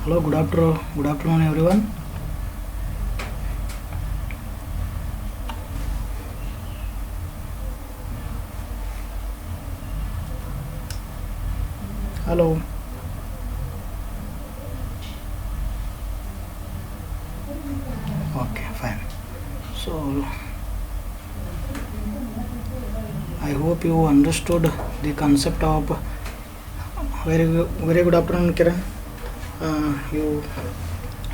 Hello, good afternoon everyone. Hello. Okay, fine. So I hope you understood the concept of very good afternoon, Kiran. You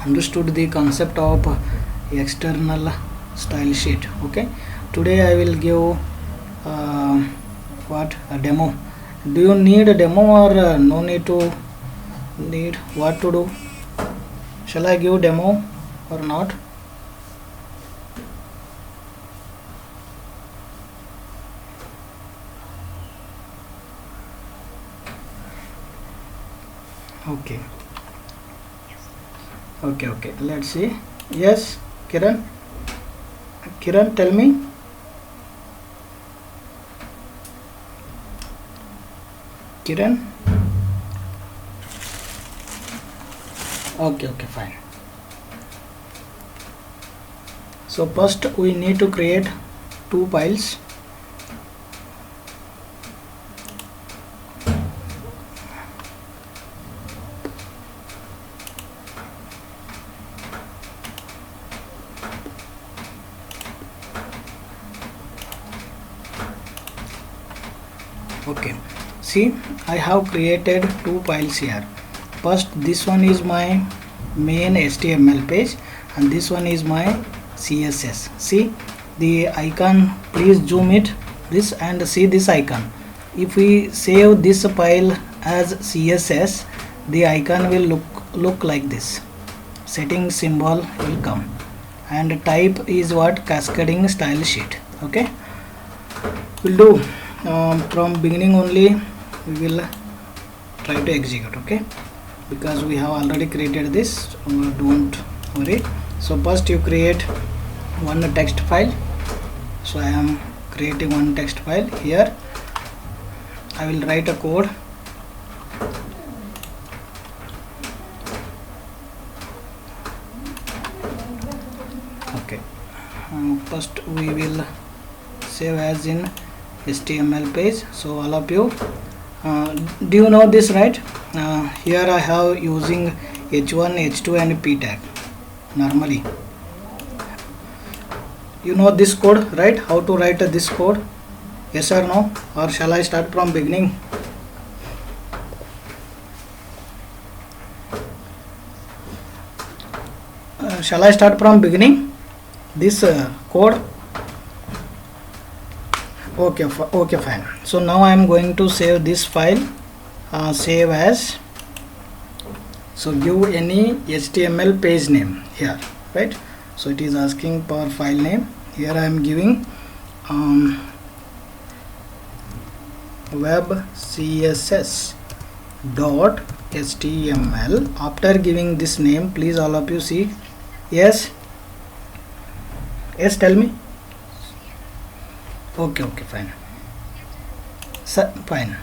understood the concept of external style sheet. Okay. Today I will give what a demo. Do you need a demo or no need to need what to do? Shall I give demo or not? Okay. Okay. Let's see. Yes, Kiran. Kiran, tell me. Kiran. Okay, fine. So first we need to create two files. Okay, see, I have created two files here. First, this one is my main HTML page and this one is my CSS. See the icon, please zoom it this and see this icon. If we save this file as CSS, the icon will look like this. Setting symbol will come and type is what? Cascading style sheet. Okay, we'll do from beginning only. We will try to execute. Okay, because we have already created this, don't worry. So first you create one text file. So I am creating one text file. Here I will write a code. Okay, first we will save as in HTML page. So all of you, do you know this, right? Here I have using h1, h2 and p tag. Normally you know this code, right? How to write this code? Yes or no? Or shall I start from beginning? Shall I start from beginning this code? Okay, fine. So now I am going to save this file. Save as. So give any HTML page name here, right? So it is asking for file name. Here I am giving web css dot html. After giving this name, please all of you see. Yes, tell me. Okay, fine. Fine.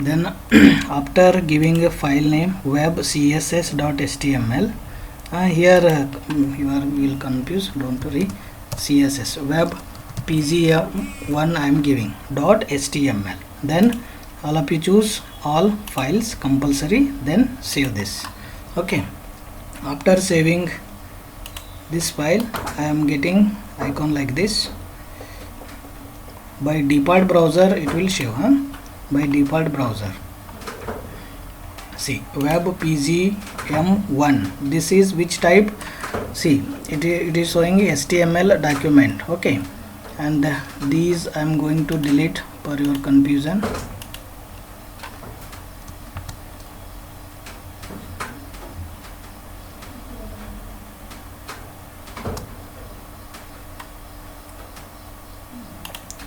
Then after giving a file name web css.html, here you will confuse, don't worry. CSS web pgm1 I am giving dot html. Then all of you choose all files compulsory, then save this. Okay, after saving this file I am getting icon like this. By default browser it will show, by default browser. See, web pgm1, this is which type? See, it is showing HTML document. Okay, and these I am going to delete for your confusion.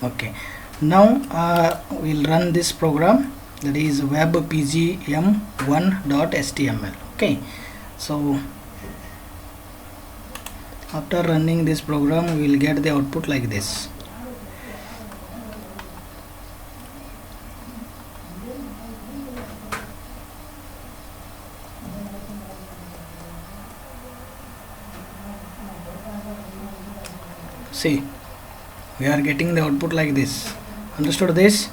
Okay, now we'll run this program, that is webpgm1.html. okay, so after running this program we will get the output like this. See, we are getting the output like this. Understood this?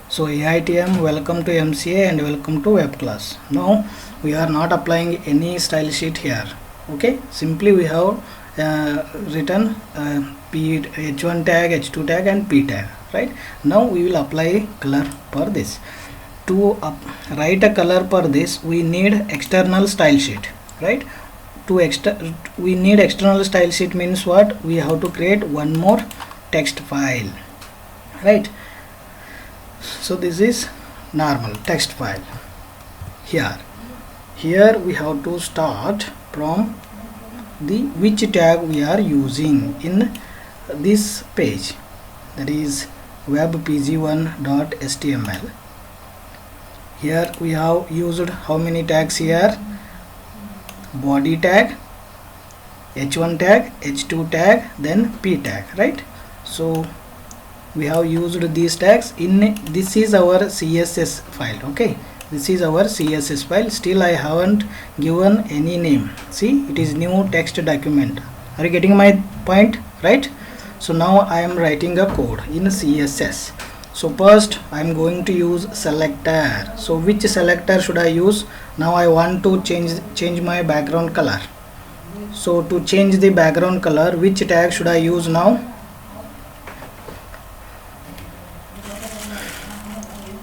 So AITM, welcome to MCA and welcome to web class. Now we are not applying any style sheet here. Okay, simply we have written H1 tag, H2 tag and P tag, right? Now we will apply color for this. To write a color for this we need external style sheet, right? We need external style sheet means what? We have to create one more text file, right? So this is normal text file. Here we have to start from the which tag we are using in this page, that is webpg1.html. Here we have used how many tags here? Body tag, H1 tag, H2 tag, then P tag, right? So we have used these tags in this is our CSS file. Okay, this is our CSS file. Still I haven't given any name. See, it is new text document. Are you getting my point, right? So now I am writing a code in CSS. So first I am going to use selector. So which selector should I use? Now I want to change my background color. So to change the background color, which tag should I use now?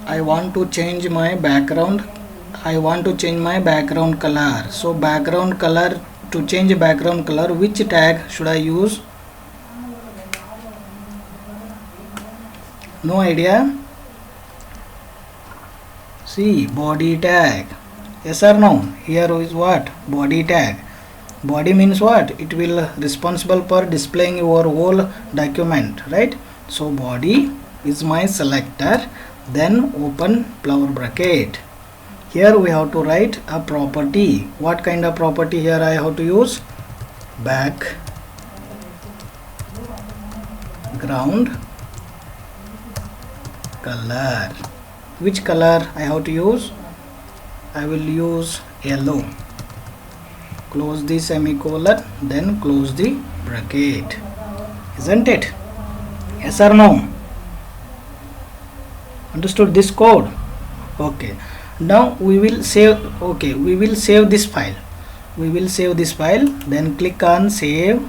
I want to change my background. I want to change my background color. So background color, to change background color, which tag should I use? No idea? See, body tag. Yes or no? Here is what? Body tag. Body means what? It will responsible for displaying your whole document, right? So body is my selector. Then open flower bracket. Here we have to write a property. What kind of property here I have to use? Background color. Which color I have to use? I will use yellow. Close the semicolon, then close the bracket. Isn't it? Yes or no? Understood this code? Okay, now we will save. Okay, we will save this file. Then click on save,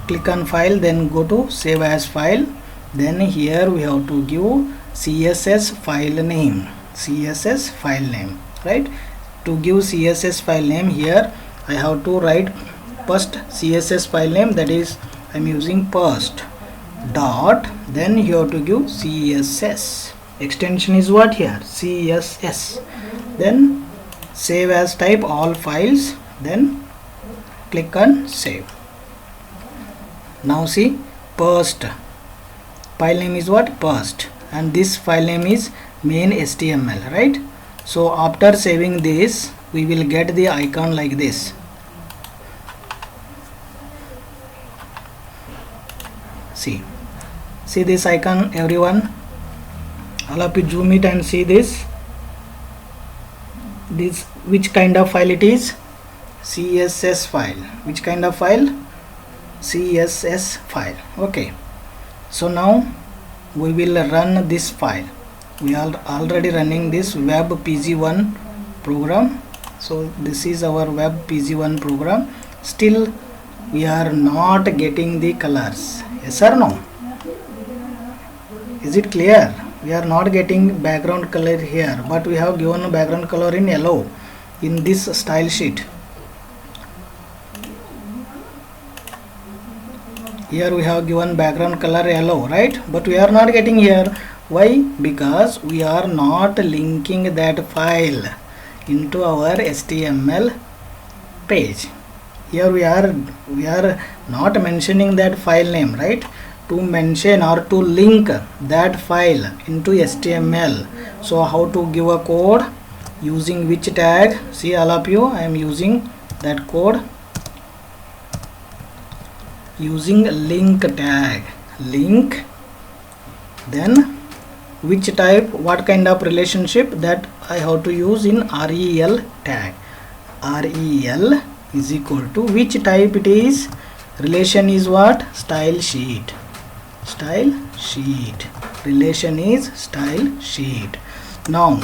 click on file, then go to save as file. Then here we have to give CSS file name, right? To give CSS file name, here I have to write first CSS file name, that is I am using first dot, then you have to give CSS. Extension is what here? CSS. Then save as type all files, then click on save. Now see, first file name is what? First, and this file name is main HTML, right? So after saving this we will get the icon like this. See this icon, everyone? All of you zoom it and see this. This which kind of file it is? CSS file. Which kind of file? CSS file. Okay, so now we will run this file. We are already running this webpg1 program. So this is our webpg1 program. Still we are not getting the colors. Yes or no? Is it clear? We are not getting background color here, but we have given background color in yellow in this style sheet. Here we have given background color yellow, right? But we are not getting here. Why? Because we are not linking that file into our HTML page. Here we are not mentioning that file name, right? to mention or to link that file into HTML. So how to give a code using which tag? See, all of you, I am using that code using link tag. Link, then which type, what kind of relationship, that I have to use in rel tag. Rel is equal to which type it is. Relation is what? Style sheet. Style sheet. Relation is style sheet. Now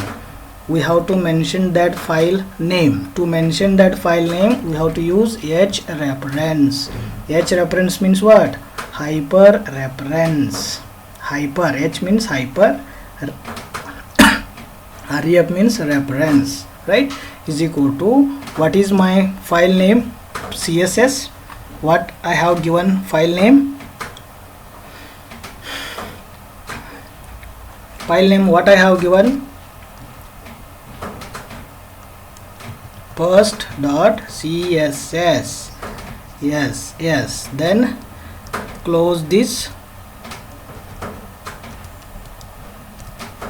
we have to mention that file name. To mention that file name, we have to use h reference. H reference means what? Hyper reference. Hyper, H means hyper, ref means reference, right? Is equal to, what is my file name? CSS. What I have given file name? File name, what I have given? Post.css. Yes. Then close this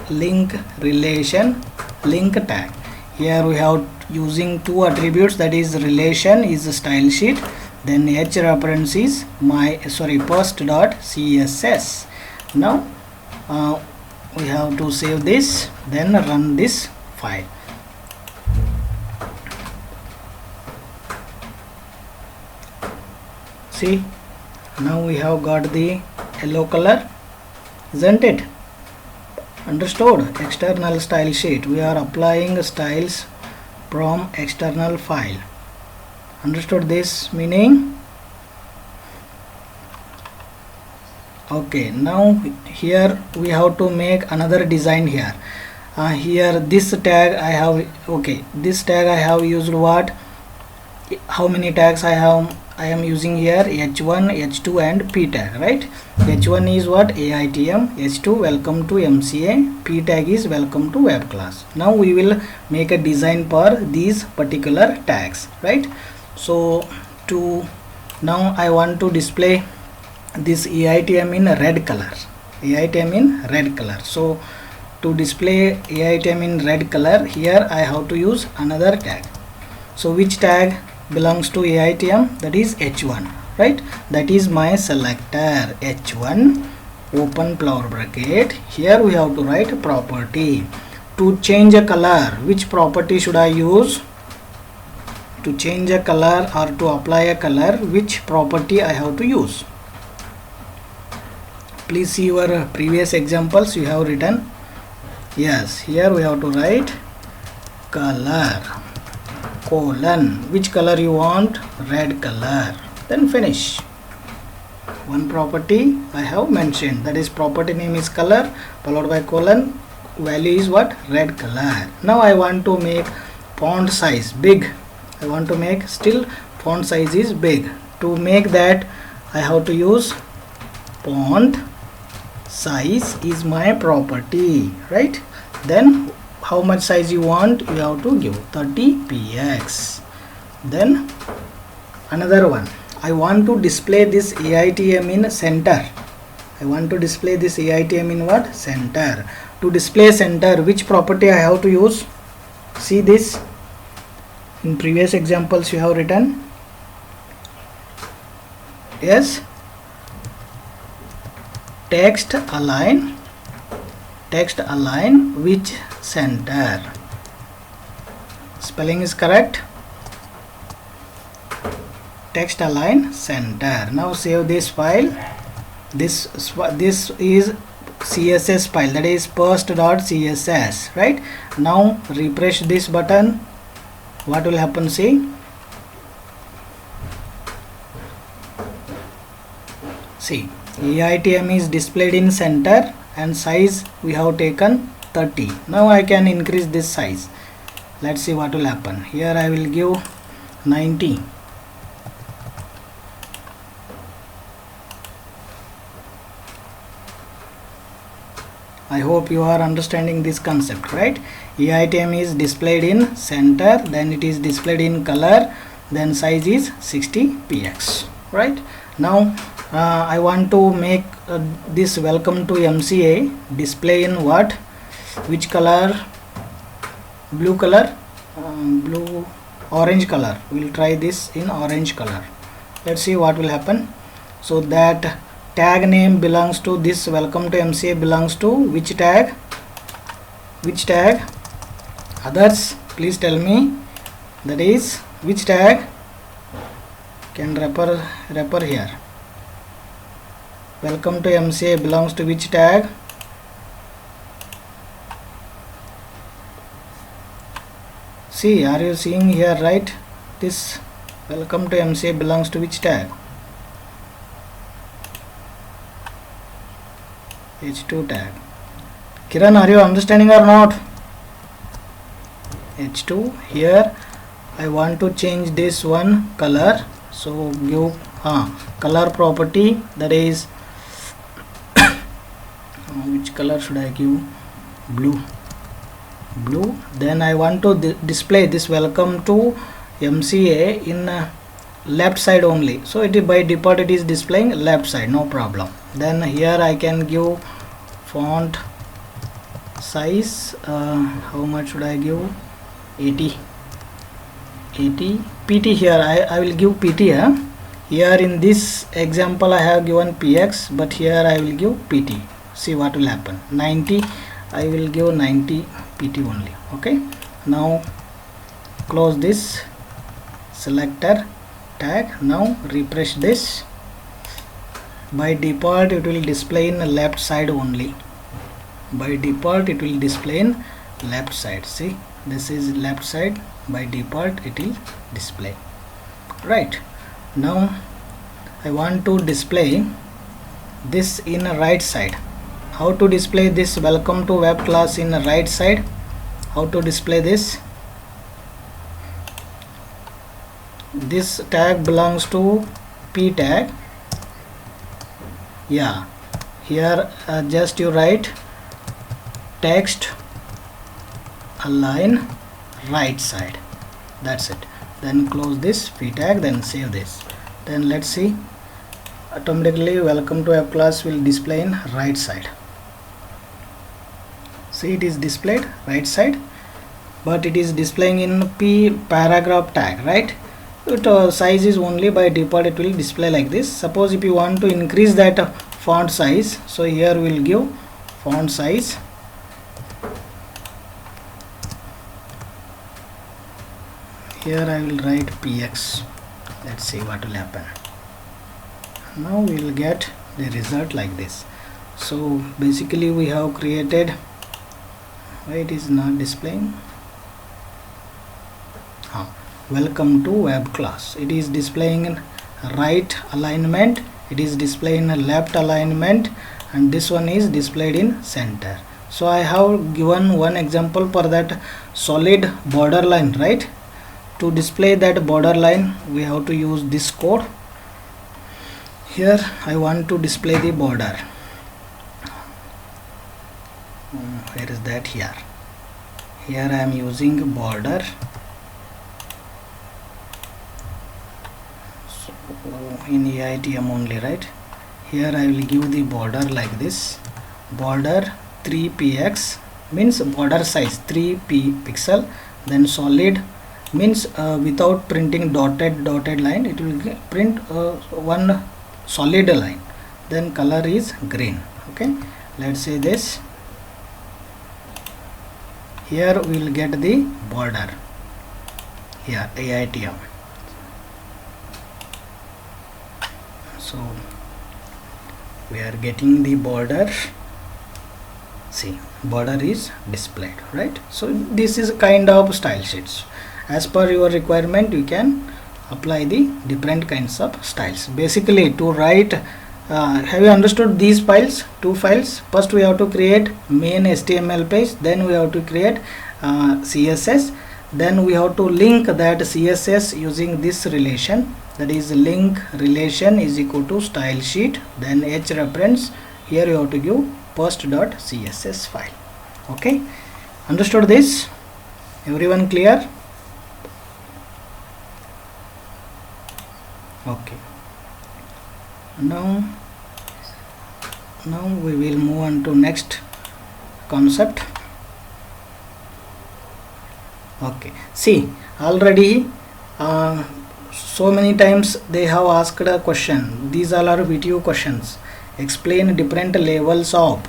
link relation link tag. Here we have using two attributes, that is relation is a style sheet, then h reference is my post.css. Now we have to save this, then run this file. See, now we have got the yellow color, isn't it? Understood? External style sheet, we are applying styles from external file. Understood this meaning? Okay, now here we have to make another design here. Here this tag I have, okay, this tag I have used what? How many tags I am using here? h1, h2 and p tag, right? h1 is what? AITM, h2 welcome to MCA, p tag is welcome to web class. Now we will make a design for these particular tags, right? So now I want to display this AITM in red color. AITM in red color. So to display AITM in red color, here I have to use another tag. So which tag belongs to AITM? That is h1, right? That is my selector. h1 open flower bracket. Here we have to write property. To change a color, which property should I use? To change a color or to apply a color, which property I have to use? Please see your previous examples you have written. Yes, here we have to write color colon, which color you want? Red color. Then finish. One property I have mentioned, that is property name is color followed by colon, value is what? Red color. Now I want to make font size big. I want to make still font size is big. To make that I have to use font size is my property, right? Then how much size you want? You have to give 30px. Then another one, I want to display this AITM in center. I want to display this AITM in what? Center. To display center, which property I have to use? See this, in previous examples you have written. Yes, text align which center. Spelling is correct. Text align center. Now save this file. This is CSS file, that is post.css, right? Now refresh this button. What will happen? See, AITM is displayed in center and size we have taken 30. Now I can increase this size. Let's see what will happen. Here I will give 90. I hope you are understanding this concept, right? AITM is displayed in center, then it is displayed in color, then size is 60px, right? Now I want to make this welcome to MCA display in what, which color? Blue color, blue, orange color. We'll try this in orange color. Let's see what will happen. So that tag name belongs to this welcome to MCA belongs to which tag? Which tag? Others, please tell me. That is which tag? Can wrapper here. Welcome to MCA belongs to which tag? See, are you seeing here, right? This welcome to MCA belongs to which tag? H2 tag. Kiran, are you understanding or not? H2. Here I want to change this one color, so give color property, that is which color should I give? Blue. Then I want to display this welcome to MCA in left side only, so it is by default it is displaying left side, no problem. Then here I can give font size, how much should I give? 80 PT. Here I will give PT. Here in this example I have given PX, but here I will give PT. See what will happen. 90, I will give 90 PT only. Okay, now close this selector tag. Now refresh this. By default it will display in left side only. By default it will display in left side. See, this is left side. By default it will display. Right, now I want to display this in a right side. How to display this welcome to web class in the right side? How to display this? This tag belongs to P tag. Yeah, here just you write text align right side. That's it. Then close this P tag, then save this. Then let's see. Automatically welcome to web class will display in right side. See, it is displayed right side, but it is displaying in P paragraph tag, right? It size is only by default it will display like this. Suppose if you want to increase that font size, so here we will give font size. Here I will write PX. Let's see what will happen. Now we will get the result like this. So basically we have created, why it is not displaying? Welcome to web class. It is displaying in right alignment, it is displaying in left alignment, and this one is displayed in center. So I have given one example for that solid border line, right? To display that border line we have to use this code. Here I want to display the border. Where is that? Here I am using border. So in EITM only, right? Here I will give the border like this. Border 3px means border size 3 pixel. Then solid means without printing dotted line, it will print one solid line. Then color is green. Okay, let's say this. Here we will get the border. Here EITM. So we are getting the border. See, border is displayed, right? So this is kind of style sheets. As per your requirement you can apply the different kinds of styles. Basically to write, have you understood these files? Two files. First we have to create main HTML page, then we have to create CSS, then we have to link that CSS using this relation, that is link relation is equal to style sheet, then h reference. Here you have to give post.css file. Okay, understood this? Everyone clear? Okay, Now we will move on to next concept. Okay, see, already so many times they have asked a question. These all are VTU questions. Explain different levels of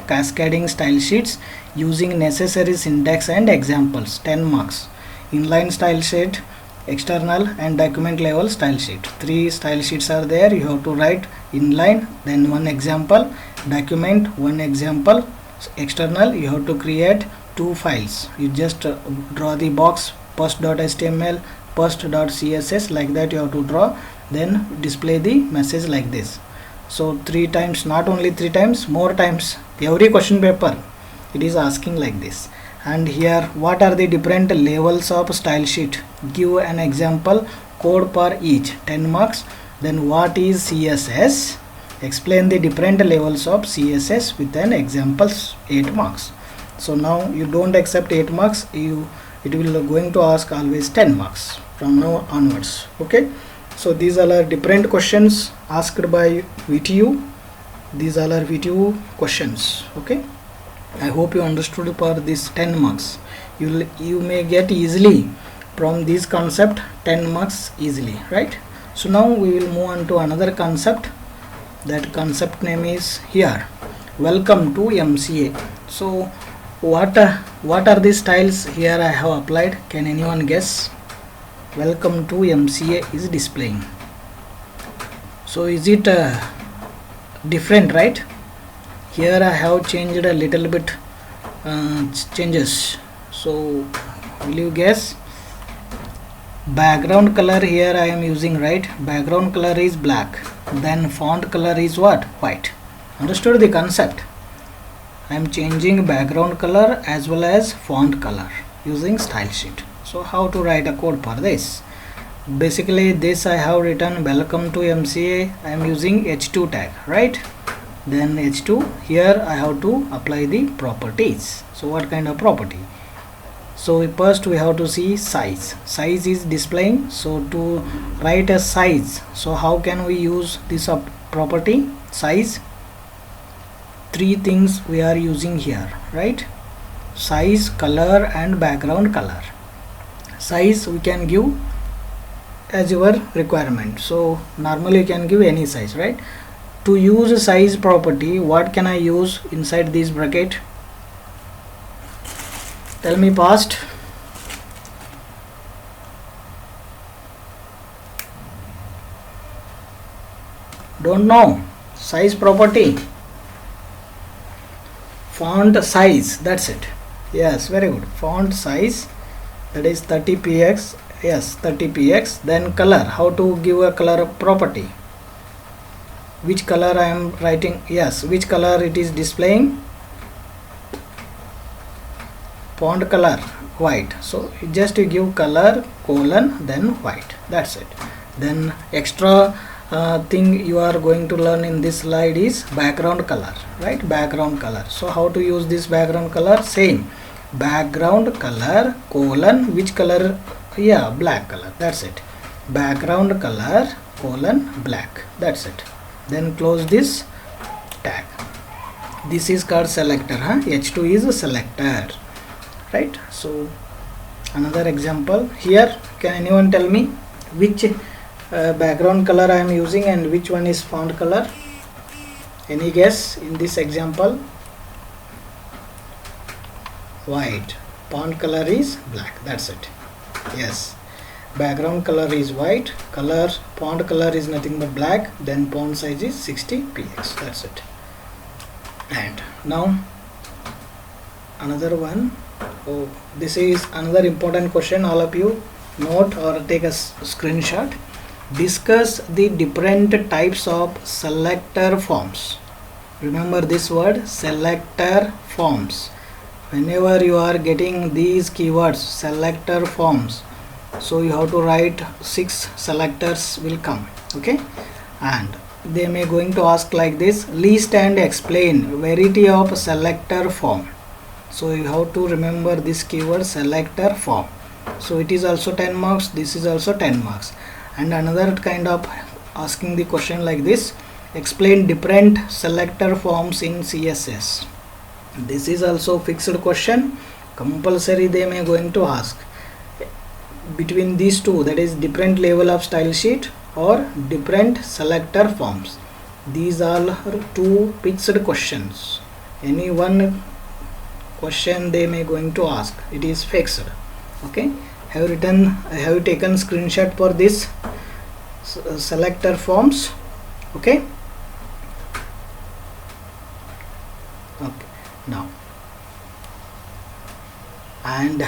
cascading style sheets using necessary syntax and examples. 10 marks. Inline style sheet, external and document level style sheet. 3 style sheets are there. You have to write inline, then one example, document, one example, external. You have to create 2 files. You just draw the box, post.html, post.css, like that you have to draw, then display the message like this. So 3 times, not only 3 times, more times. Every question paper it is asking like this. And here, what are the different levels of style sheet? Give an example, code per each, 10 marks. Then what is CSS? Explain the different levels of CSS with an examples, 8 marks. So now you don't accept 8 marks, it will going to ask always 10 marks from now onwards. Okay, so these are different questions asked by VTU. These are VTU questions. Okay, I hope you understood for this 10 marks. You may get easily from this concept 10 marks easily, right? So now we will move on to another concept. That concept name is here, welcome to MCA. So what are the styles here I have applied? Can anyone guess? Welcome to MCA is displaying. So is it different, right? Here I have changed a little bit changes. So will you guess? Background color here I am using, right? Background color is black, then font color is what? White. Understood the concept? I am changing background color as well as font color using style sheet. So how to write a code for this? Basically this I have written welcome to MCA. I am using h2 tag, right? Then h2, here I have to apply the properties. So what kind of property? So first we have to see size. Size is displaying, so to write a size, so how can we use this property size? 3 things we are using here, right? Size, color and background color. Size we can give as your requirement, so normally you can give any size, right? To use a size property, what can I use inside this bracket? Tell me fast. Don't know. Size property. Font size, that's it. Yes, very good. Font size, that is 30px. Yes, 30px. Then color, how to give a color property? Which color I am writing? Yes, which color it is displaying? Font color white, so just you give color colon then white, that's it. Then extra thing you are going to learn in this slide is background color, right? Background color. So how to use this background color? Same, background color colon which color? Yeah, black color, that's it. Background color colon black, that's it. Then close this tag. This is called selector, h2 is a selector, right? So another example here, can anyone tell me which background color I am using and which one is font color? Any guess in this example? White. Font color is black, that's it. Yes, background color is white, color font color is nothing but black, then font size is 60px, that's it. And now another one. Oh, this is another important question, all of you note or take a screenshot. Discuss the different types of selector forms. Remember this word, selector forms. Whenever you are getting these keywords, selector forms, so you have to write 6 selectors will come. Okay, and they may going to ask like this, list and explain variety of selector form. So you have to remember this keyword, selector form. So it is also 10 marks, this is also 10 marks. And another kind of asking the question like this: explain different selector forms in CSS. This is also fixed question, compulsory they may going to ask. Between these two, that is different level of style sheet or different selector forms, these are two fixed questions. Any one question they may going to ask, it is fixed. Okay, I have taken screenshot for this selector forms. Okay, now, and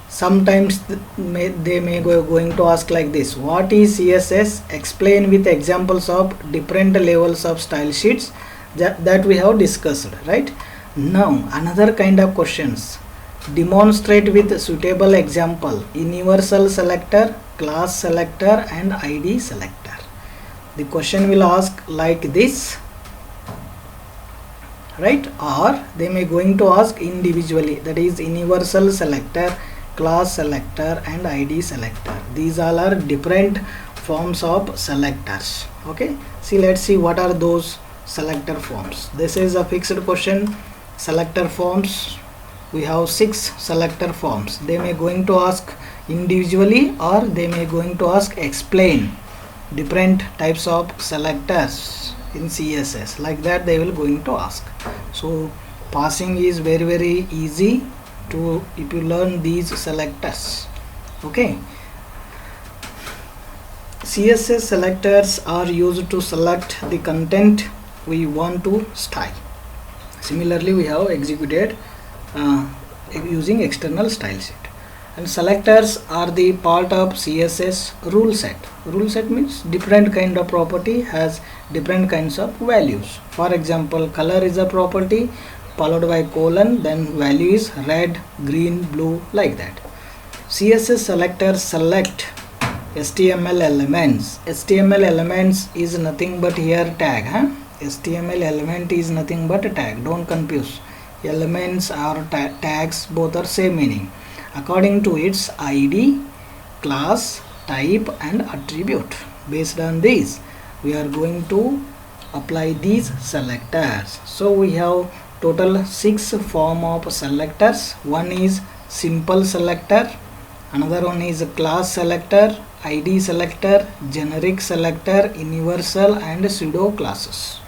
sometimes they may going to ask like this: what is CSS? Explain with examples of different levels of style sheets that we have discussed, right? Now another kind of questions: demonstrate with suitable example universal selector, class selector and ID selector. The question will ask like this, right? Or they may going to ask individually, that is universal selector, class selector and ID selector. These all are different forms of selectors. Okay, see, let's see what are those selector forms. This is a fixed question. Selector forms, we have 6 selector forms. They may going to ask individually or they may going to ask explain different types of selectors in CSS, like that they will going to ask. So passing is very easy to if you learn these selectors. Okay, CSS selectors are used to select the content we want to style. Similarly, we have executed using external style sheet. And selectors are the part of CSS rule set. Rule set means different kind of property has different kinds of values. For example, color is a property followed by colon, then value is red, green, blue, like that. CSS selectors select HTML elements. HTML elements is nothing but here tag. HTML element is nothing but a tag. Don't confuse. Elements or tags, both are same meaning. According to its ID, class, type and attribute. Based on these, we are going to apply these selectors. So we have total 6 form of selectors. One is simple selector, another one is class selector, ID selector, generic selector, universal and pseudo classes.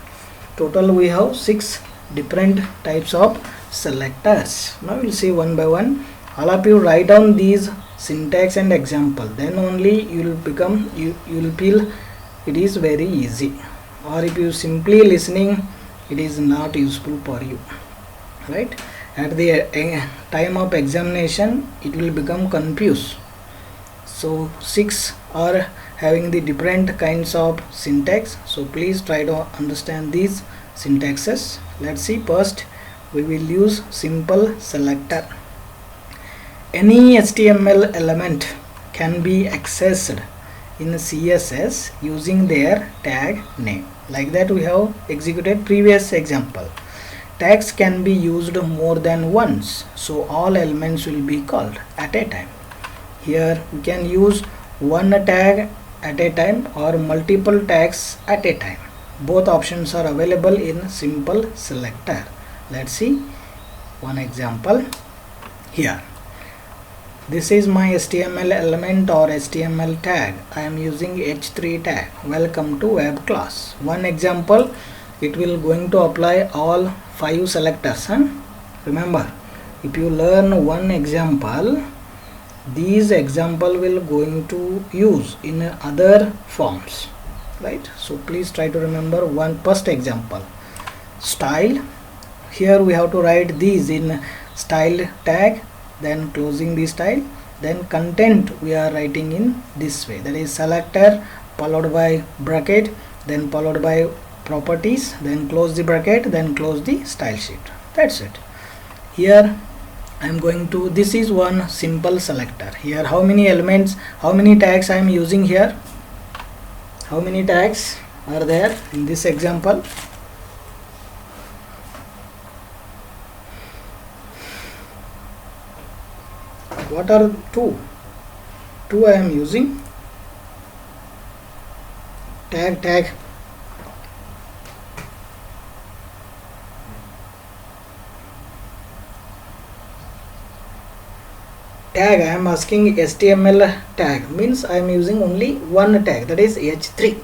Total we have 6 different types of selectors. Now we'll see one by one. All of you write down these syntax and example, then only you will feel it is very easy. Or if you simply listening, it is not useful for you, right? At the time of examination it will become confused. So 6 are having the different kinds of syntax, so please try to understand these syntaxes. Let's see. First we will use simple selector. Any HTML element can be accessed in CSS using their tag name. Like that we have executed previous example. Tags can be used more than once, so all elements will be called at a time. Here we can use one tag at a time or multiple tags at a time. Both options are available in simple selector. Let's see one example here. This is my HTML element or HTML tag. I am using h3 tag. Welcome to web class. One example, it will going to apply all 5 selectors. Remember, if you learn one example, these example will going to use in other forms, right? So please try to remember one first example. Style. Here we have to write these in style tag, then closing the style, then content we are writing in this way, that is selector followed by bracket, then followed by properties, then close the bracket, then close the style sheet. That's it. Here I am going to, this is one simple selector. Here how many elements, how many tags I am using here? How many tags are there in this example? What are 2? 2 I am using. Tag. Tag, I am asking HTML tag, means I am using only one tag, that is h3.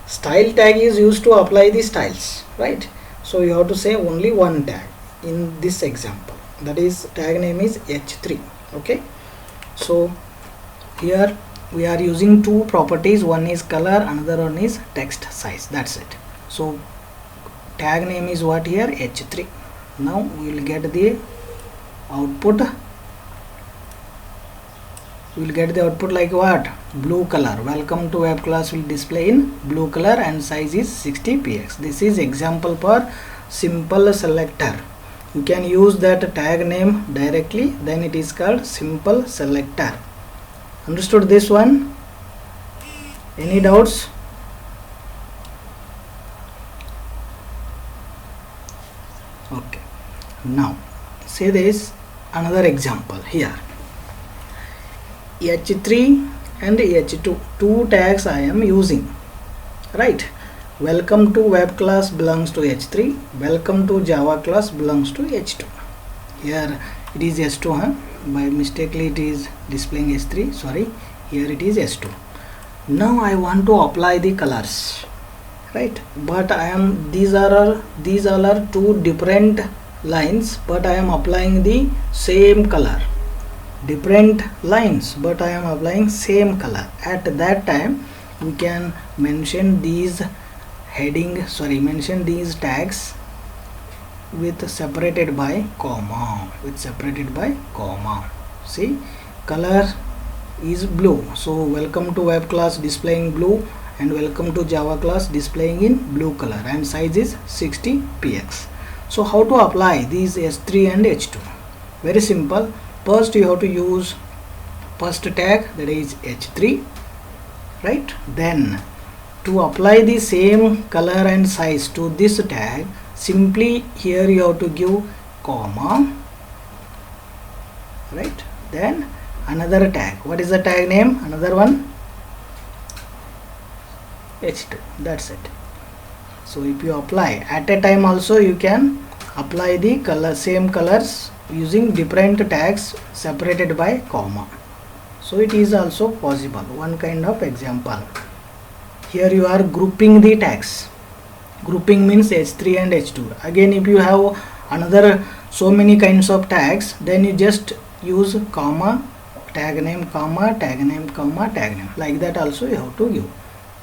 Style tag is used to apply the styles, right? So you have to say only one tag in this example, that is tag name is h3. Okay, so here we are using two properties, one is color, another one is text size, that's it. So tag name is what here, h3. Now we will get the output. We will get the output like what? Blue color. Welcome to web class will display in blue color and size is 60px. This is example for simple selector. You can use that tag name directly, then it is called simple selector. Understood this one? Any doubts? Okay. Now say this another example here. h3 and h2, two tags I am using, right? Welcome to web class belongs to h3, welcome to Java class belongs to h2. Here it is s2, by mistakenly it is displaying s3, sorry, here it is s2. Now I want to apply the colors, right? But these all are two different lines, but I am applying the same color. Different lines, but I am applying same color. At that time we can mention these mention these tags with separated by comma, See, color is blue, so welcome to web class displaying blue and welcome to Java class displaying in blue color and size is 60px. So how to apply these s3 and h2? Very simple. First you have to use first tag, that is h3, right? Then to apply the same color and size to this tag, simply here you have to give comma, right? Then another tag. What is the tag name? Another one, h2. That's it. So if you apply at a time also, you can apply the same colors using different tags separated by comma. So it is also possible, one kind of example. Here you are grouping the tags. Grouping means h3 and h2. Again, if you have another so many kinds of tags, then you just use comma, tag name, comma, tag name, comma, tag name. Like that also you have to give.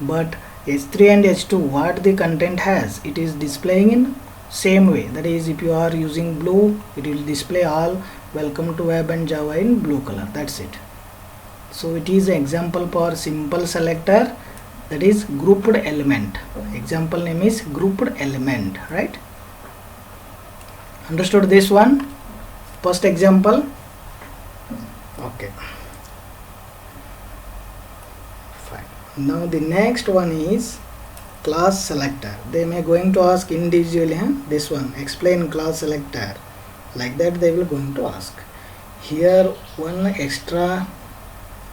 But h3 and h2, what the content has, it is displaying in same way. That is, if you are using blue, it will display all welcome to web and Java in blue color. That's it. So it is an example for simple selector, that is grouped element. Example name is grouped element, right? Understood this one? First example. Okay, fine. Now the next one is class selector. They may going to ask individually, this one, explain class selector, like that they will going to ask. Here one extra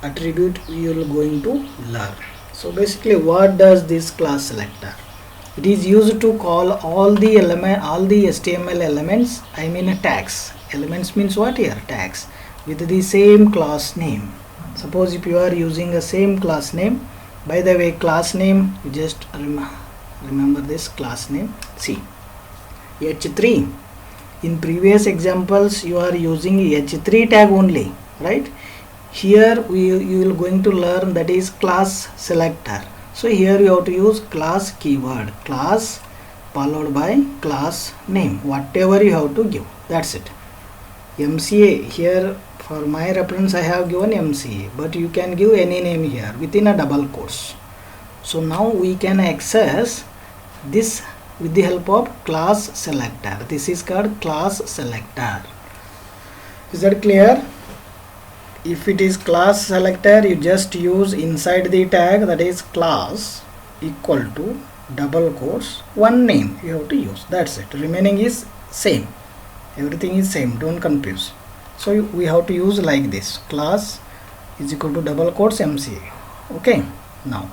attribute we will going to learn. So basically, what does this class selector? It is used to call all the HTML elements, I mean tags. Elements means what here? Tags with the same class name. Suppose if you are using a same class name, by the way, class name, you just remember this class name. See, h3. In previous examples, you are using h3 tag only, right? Here you will going to learn that is class selector. So here you have to use class keyword, class followed by class name, whatever you have to give. That's it. MCA, here for my reference I have given MCA, but you can give any name here within a double quotes. So now we can access this with the help of class selector. This is called class selector. Is that clear? If it is class selector, you just use inside the tag, that is class equal to double quotes, one name you have to use. That's it. Remaining is same. Everything is same. Don't confuse. So we have to use like this. Class is equal to double quotes MCA. Okay. Now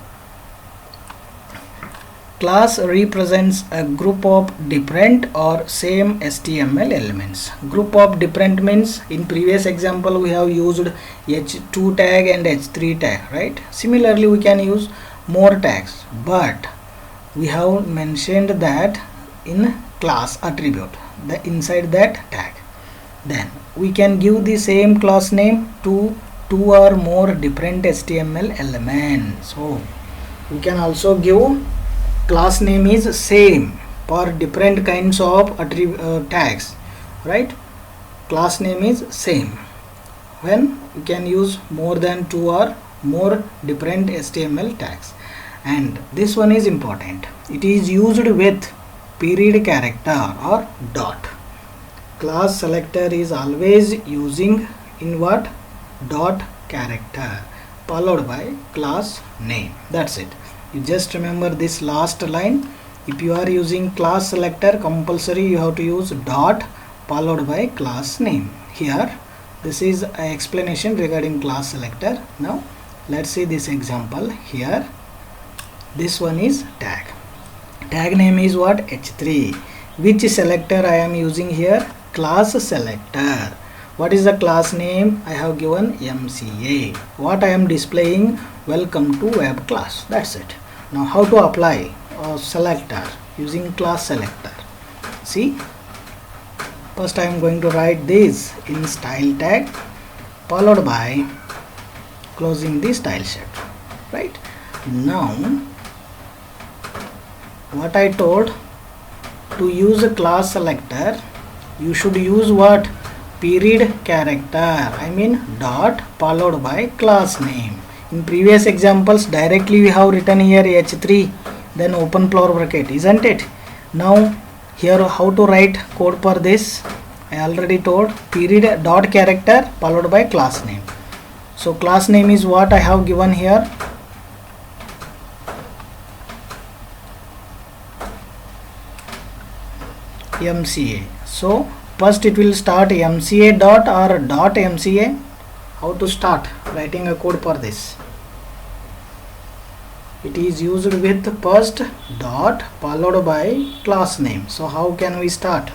Class represents a group of different or same HTML elements. Group of different means in previous example we have used h2 tag and h3 tag, right? Similarly we can use more tags, but we have mentioned that in class attribute, the inside that tag. Then we can give the same class name to two or more different HTML elements. So we can also give class name is same for different kinds of tags, right? Class name is same when we can use more than two or more different HTML tags. And this one is important. It is used with period character or dot. Class selector is always using in what? Dot character followed by class name. That's it. You just remember this last line. If you are using class selector, compulsory you have to use dot followed by class name. Here this is an explanation regarding class selector. Now let's see this example. Here this one is tag. Tag name is what? h3. Which selector I am using here? Class selector. What is the class name? I have given MCA. What I am displaying? Welcome to web class. That's it. Now how to apply a selector using class selector? See, first I am going to write this in style tag followed by closing the style sheet, right? Now what I told, to use a class selector you should use what? Period character, I mean dot followed by class name. In previous examples directly we have written here h3 then open flower bracket, isn't it? Now here how to write code for this? I already told, period dot character followed by class name. So class name is what I have given here? MCA. So first it will start MCA dot or dot MCA. How to start writing a code for this? It is used with first dot followed by class name. So how can we start?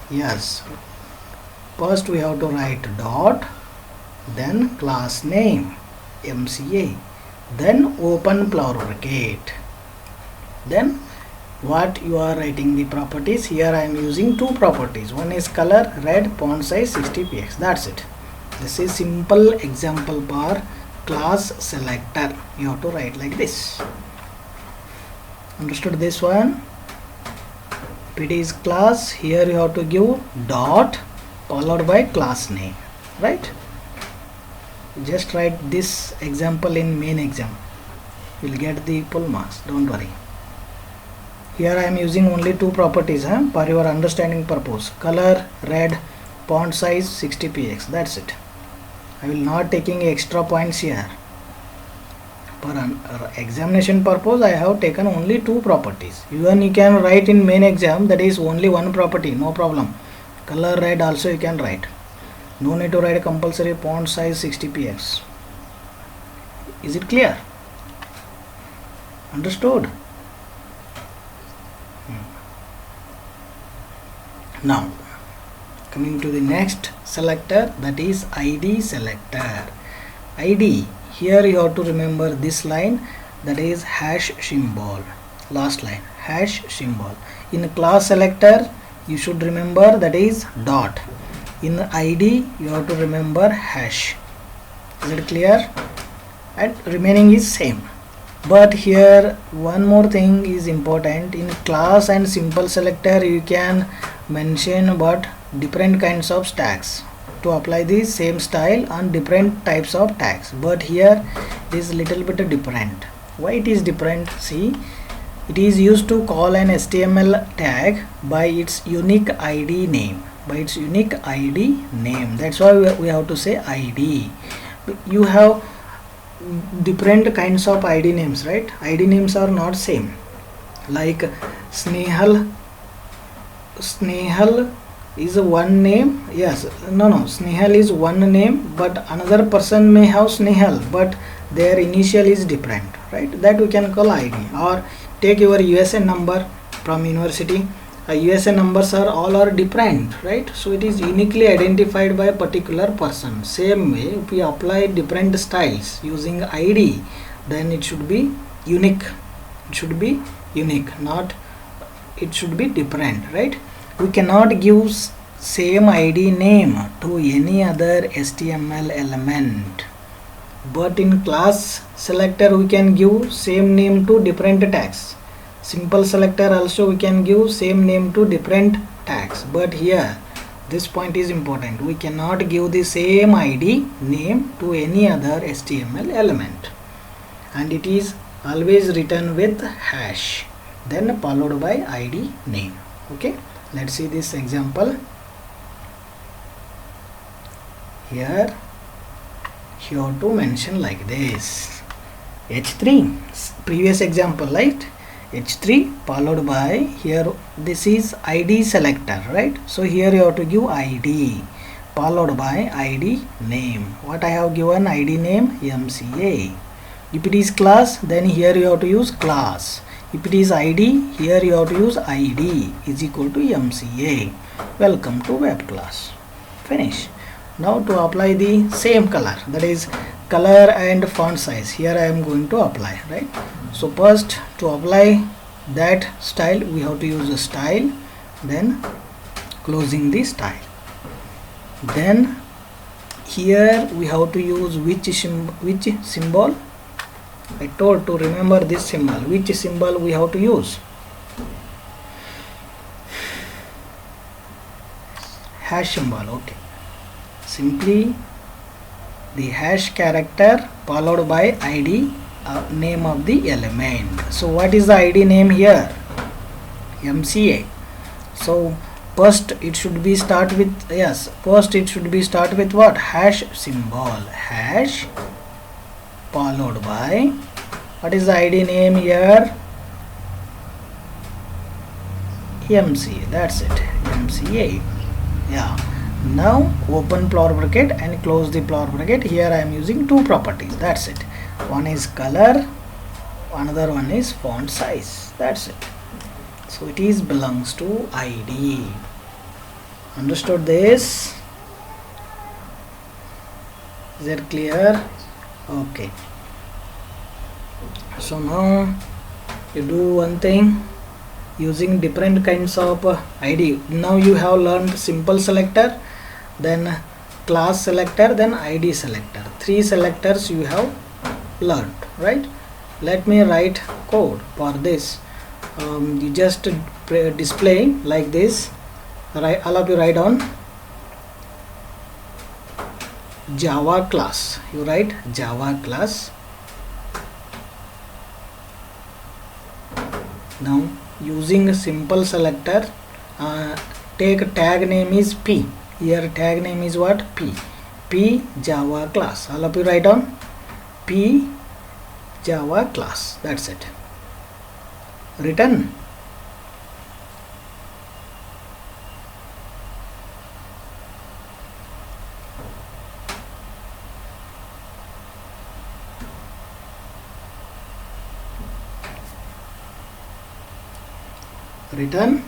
Yes, first we have to write dot, then class name MCA, then open flower bracket. Then what you are writing the properties? Here I am using two properties. One is color red, font size 60 px. That's it. This is simple example for class selector. You have to write like this. Understood this one? If it is class, here you have to give dot followed by class name, right? Just write this example in main exam. You will get the full marks. Don't worry. Here I am using only two properties for your understanding purpose. Color red, font size 60 px. That's it. I will not taking extra points here. For examination purpose I have taken only two properties. Even you can write in main exam, that is only one property, no problem. Color red also you can write. No need to write a compulsory font size 60 px. Is it clear? Understood? Now coming to the next selector, that is ID selector. ID, here you have to remember this line, that is hash symbol. Last line, hash symbol. In class selector you should remember that is dot. In ID you have to remember hash. Is it clear? And remaining is same. But here one more thing is important. In class and simple selector you can mention what different kinds of tags to apply the same style on different types of tags, but here it is little bit different. Why it is different? See, it is used to call an HTML tag by its unique ID name. That's why we have to say ID. You have different kinds of ID names, right? ID names are not same. Like Snehal is one name. Yes, no, Snehal is one name, but another person may have Snehal, but their initial is different, right? That we can call ID. Or take your USN number from university. USN numbers are different, right? So it is uniquely identified by a particular person. Same way, if we apply different styles using ID, then it should be unique. It should be unique, not it should be different, right? We cannot give same ID name to any other HTML element, but in class selector we can give same name to different tags. Simple selector also we can give same name to different tags, but here this point is important. We cannot give the same ID name to any other HTML element, and it is always written with hash, then followed by ID name. Okay, let's see this example. Here you have to mention like this: h3, previous example, right? h3 followed by, here this is ID selector, right? So here you have to give ID followed by ID name. What I have given ID name? MCA. If it is class, then here you have to use class. If it is ID, here you have to use ID is equal to MCA. Welcome to web class. Finish. Now to apply the same color, that is color and font size, here I am going to apply, right? So first, to apply that style, we have to use a style, then closing the style. Then here we have to use which symbol? I told to remember this symbol. Which symbol we have to use? Hash symbol. Okay. Simply the hash character followed by ID name of the element. So what is the ID name here? MCA. So first it should be start with, yes, first it should be start with what? Hash symbol. Hash followed by, what is the ID name here? MCA. That's it. MCA. Yeah. Now open flower bracket and close the flower bracket. Here I am using two properties. That's it. One is color, another one is font size. That's it. So it is belongs to ID. Understood this? Is it clear? Okay. So now you do one thing using different kinds of ID. Now you have learned simple selector, then class selector, then ID selector. Three selectors you have learned, right? Let me write code for this. You just display like this. Right, all of you write on Java class. You write Java class. Now using a simple selector, take tag name is P. Here tag name is what? P. P Java class. All of you write on P Java class. That's it. Return. Return.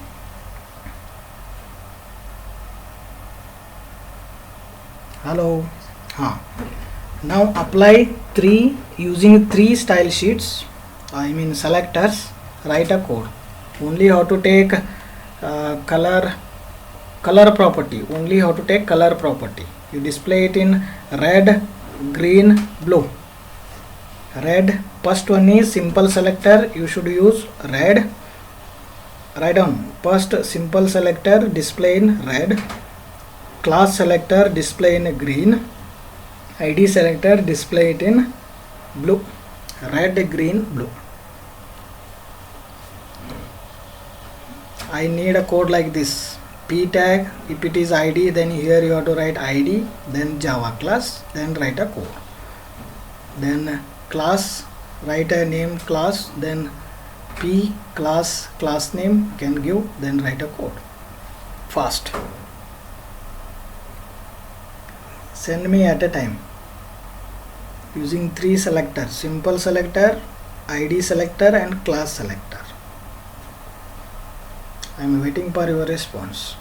Hello. Now apply using three style sheets, I mean selectors. Write a code. Only how to take color property. Only how to take color property. You display it in red, green, blue. Red. First one is simple selector. You should use red. Write down. First simple selector display in red. Class selector display in green. ID selector display it in blue. Red, green, blue. I need a code like this. P tag, if it is ID, then here you have to write ID, then Java class, then write a code. Then class, write a name class, then P class name can give, then write a code. Fast. Send me at a time. using three selectors: simple selector, ID selector and class selector. I am waiting for your response.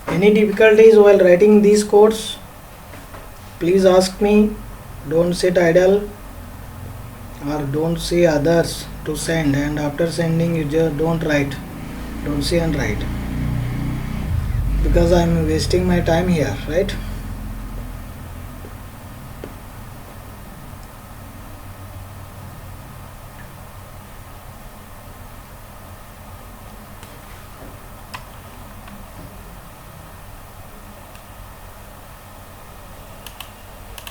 Any difficulties while writing these codes? Please ask me. Don't sit idle or don't see others to send, and after sending you just don't write. Don't see and write, because I am wasting my time here, right?